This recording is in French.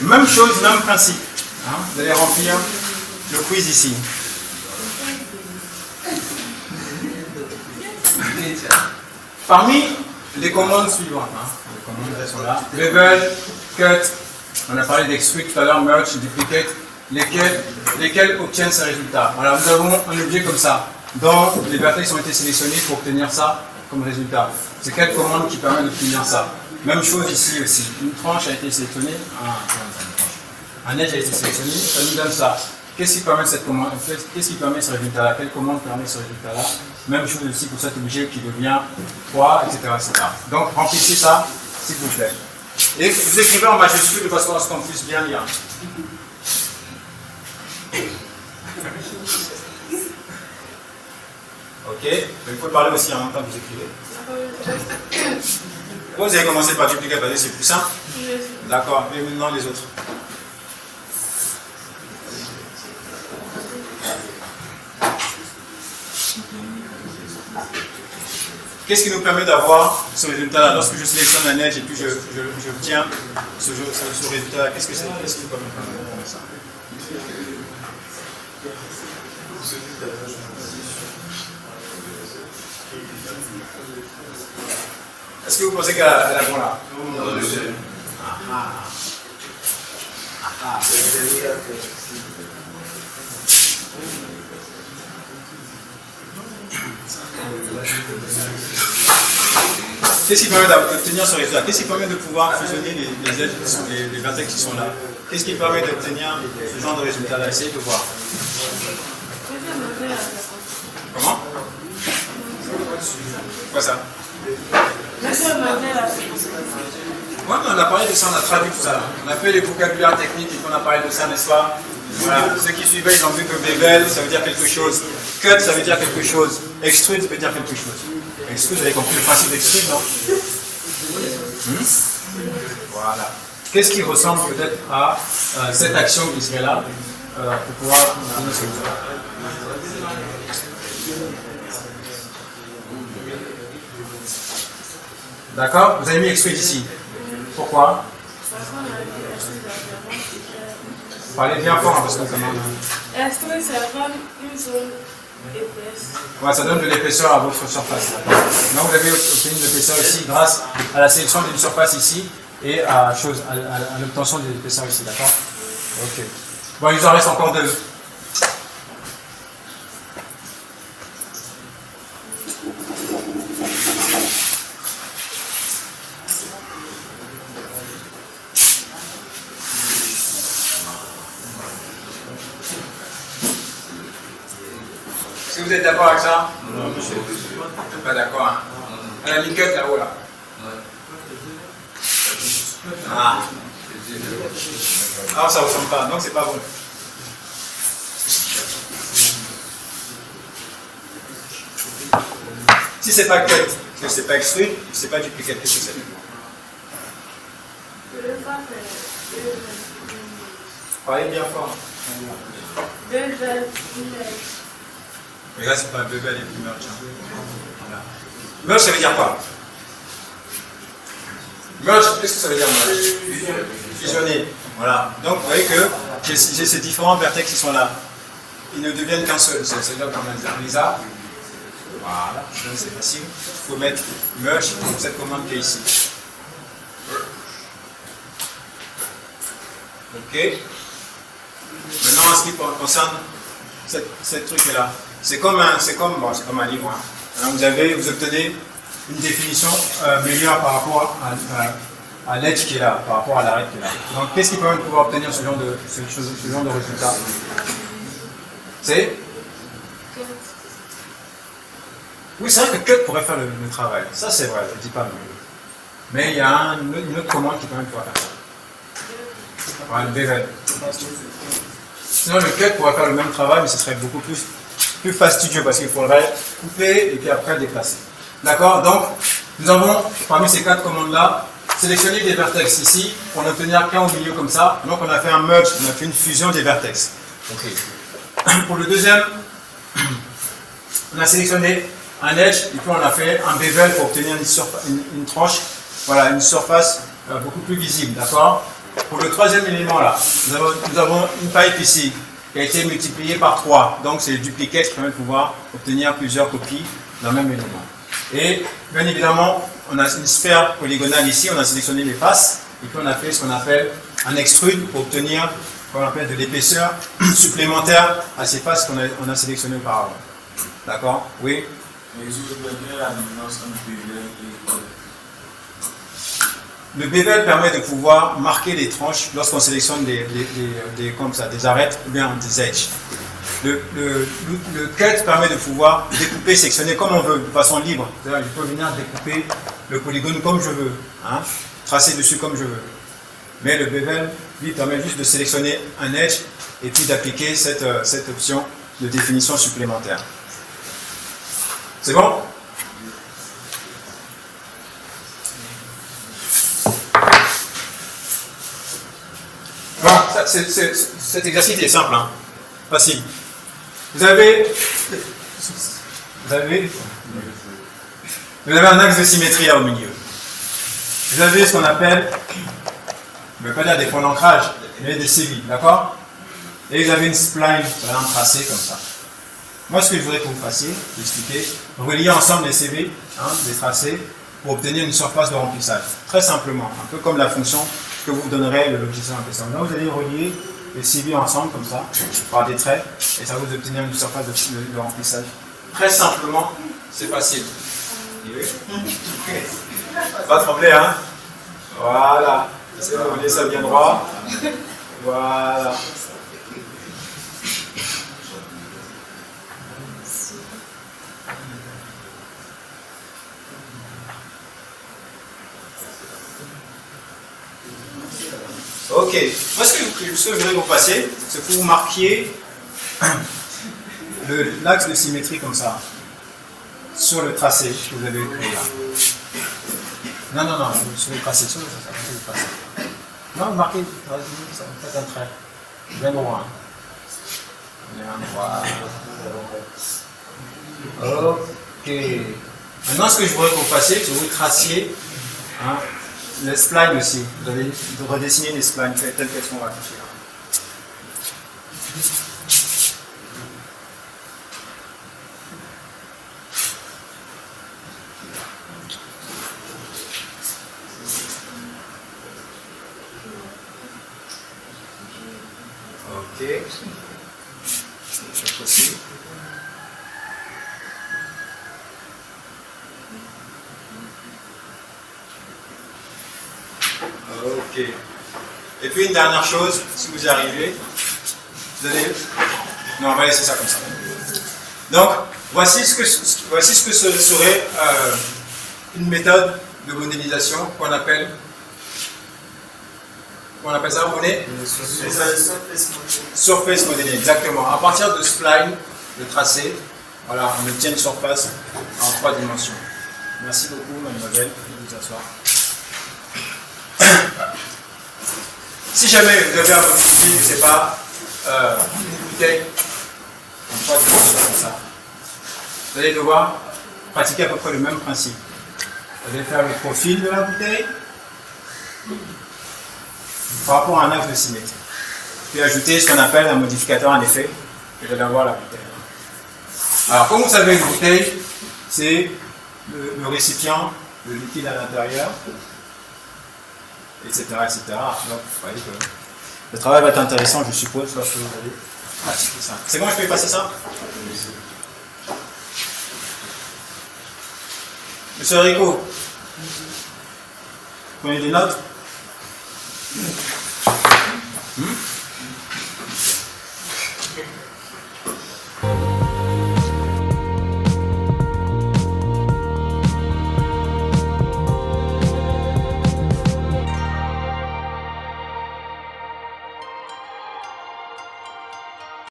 Même chose, même principe. Hein, vous allez remplir le quiz ici. Parmi les commandes suivantes, hein, les commandes elles sont là. Bevel, cut, on a parlé d'extrude tout à l'heure, merge, duplicate, lesquels obtiennent ces résultats. Voilà, nous avons un objet comme ça, dont les vertex ont été sélectionnés pour obtenir ça comme résultat. C'est quelle commande qui permet d'obtenir ça? Même chose ici aussi. Une tranche a été sélectionnée, un edge a été sélectionné, ça nous donne ça. Qu'est-ce qui permet cette commande? Qu'est-ce qui permet ce résultat-là? Quelle commande permet ce résultat-là? Même chose aussi pour cet objet qui devient 3, etc., etc. Donc remplissez ça, s'il vous plaît. Et vous écrivez en majuscule de façon à ce qu'on puisse bien lire. Ok, il faut parler aussi en même temps que vous écrivez. Vous avez commencé par dupliquer, c'est plus simple. D'accord, et maintenant les autres. Qu'est-ce qui nous permet d'avoir ce résultat-là? Lorsque je sélectionne un edge et puis j'obtiens ce résultat-là, qu'est-ce que c'est? Qu'est-ce qui nous permet de ça? Est-ce que vous pensez qu'elle a bon là? Qu'est-ce qui permet d'obtenir ce résultat? Qu'est-ce qui permet de pouvoir fusionner les edges, les vertex qui sont là? Qu'est-ce qui permet d'obtenir ce genre de résultat-là? Essayez de voir. Comment? Quoi ça? Ouais, mais on a parlé de ça, on a traduit tout ça. On a fait les vocabulaires techniques et on a parlé de ça, n'est-ce pas? Voilà. Ceux qui suivaient, ils ont vu que bevel, ça veut dire quelque chose. Cut, ça veut dire quelque chose. Extrude, ça veut dire quelque chose. Extrude, vous avez compris le principe d'extrude, non? Voilà. Qu'est-ce qui ressemble peut-être à cette action qui serait là pour pouvoir donner ce résultat? D'accord? Vous avez mis extrude ici. Pourquoi? Parlez bien fort parce qu'on demande. Extrude, ça donne une zone épaisse. Ouais, ça donne de l'épaisseur à votre surface. Donc vous avez obtenu de l'épaisseur ici grâce à la sélection d'une surface ici et à l'obtention de l'épaisseur ici, d'accord? Ok. Bon, il nous en reste encore deux. Est-ce que vous êtes d'accord avec ça? Non, monsieur. Vous n'êtes pas d'accord, hein? Elle a mis cut là-haut, là. Ah. Ah, ça ne ressemble pas, donc c'est pas bon. Si c'est pas cut, que c'est pas extrude, c'est pas duplicate, qu'est-ce que c'est? Parlez bien fort. Mais là, c'est pas un bevel et puis merge. Voilà. Merge, ça veut dire quoi? Merge, qu'est-ce que ça veut dire merge? Fusionner. Voilà. Donc, vous voyez que j'ai ces différents vertex qui sont là. Ils ne deviennent qu'un seul. C'est là qu'on les a. Voilà. C'est facile. Il faut mettre merge pour cette commande qui est ici. Ok. Maintenant, en ce qui concerne cette truc-là. C'est comme un livre. Hein. Vous obtenez une définition meilleure par rapport à l'edge qui est là, par rapport à l'arrêt qui est là. Donc, qu'est-ce qui permet de pouvoir obtenir ce genre de résultat? C'est? Oui, c'est vrai que cut pourrait faire le travail. Ça, c'est vrai, je ne dis pas non. Mais il y a une autre commande qui permet de pouvoir faire ça. Voilà, le bevel. Sinon, le cut pourrait faire le même travail, mais ce serait beaucoup plus fastidieux parce qu'il faudrait couper et puis après déplacer. D'accord? Donc, nous avons, parmi ces quatre commandes-là, sélectionné des vertex ici pour n'obtenir qu'un au milieu comme ça. Donc, on a fait un merge, on a fait une fusion des vertex. Ok. Pour le deuxième, on a sélectionné un edge et puis on a fait un bevel pour obtenir une tranche, voilà, une surface beaucoup plus visible, d'accord? Pour le troisième élément là, nous avons une pipe ici qui a été multipliée par 3, donc c'est le duplicate qui permet de pouvoir obtenir plusieurs copies d'un même élément. Et bien évidemment, on a une sphère polygonale ici, on a sélectionné les faces et puis on a fait ce qu'on appelle un extrude pour obtenir ce qu'on appelle de l'épaisseur supplémentaire à ces faces qu'on a sélectionnées auparavant. D'accord? Oui? Le bevel permet de pouvoir marquer les tranches lorsqu'on sélectionne comme ça, des arêtes ou bien des edges. Le cut permet de pouvoir découper, sectionner comme on veut, de façon libre. C'est-à-dire, je peux venir découper le polygone comme je veux, hein, tracer dessus comme je veux. Mais le bevel, lui, permet juste de sélectionner un edge et puis d'appliquer cette option de définition supplémentaire. C'est bon? Voilà, cet exercice est simple, hein, facile. Vous avez un axe de symétrie là au milieu. Vous avez ce qu'on appelle, je ne vais pas dire des points d'ancrage, mais des CV, d'accord? Et vous avez une spline, par exemple, tracée comme ça. Moi, ce que je voudrais que vous fassiez, expliquer, relier ensemble les CV, hein, les tracés, pour obtenir une surface de remplissage. Très simplement, un peu comme la fonction que vous donnerez le logiciel en question. Là, vous allez relier les CV ensemble, comme ça, par des traits, et ça va vous obtenir une surface de remplissage. Très simplement, c'est facile. Pas trembler, hein? Voilà. Essayez de relier ça bien droit. Voilà. Ok. Moi, ce que je voudrais vous passer, c'est que vous marquiez l'axe de symétrie comme ça, sur le tracé que vous avez créé là. Non, sur le tracé, sur le tracé. Non, marquez, faites un trait. Bien droit. Ok. Maintenant, ce que je voudrais que vous fassiez, c'est que vous traciez, hein, les splines aussi. Vous allez redessiner les splines telles qu'elles sont ratifiées. Ok. Cette fois-ci. Ok. Et puis une dernière chose, si vous y arrivez, vous allez... Non, on va laisser ça comme ça. Donc, voici ce que serait une méthode de modélisation qu'on appelle... On appelle ça, René? Surface modeling, exactement. À partir de spline, de tracé, voilà, on obtient une surface en 3 dimensions. Merci beaucoup, mademoiselle, de vous asseoir. Si jamais vous avez à modifier, je ne sais pas, une bouteille en 3 dimensions comme ça, vous allez devoir pratiquer à peu près le même principe. Vous allez faire le profil de la bouteille par rapport à un axe de symétrie. Puis ajouter ce qu'on appelle un modificateur en effet, et vous allez avoir la bouteille. Alors, comme vous savez, une bouteille, c'est le récipient, le liquide à l'intérieur, etc., etc. Donc, vous voyez que le travail va être intéressant, je suppose, lorsque vous allez pratiquer ça. C'est bon, je peux y passer ça? Monsieur Rico, prenez des notes?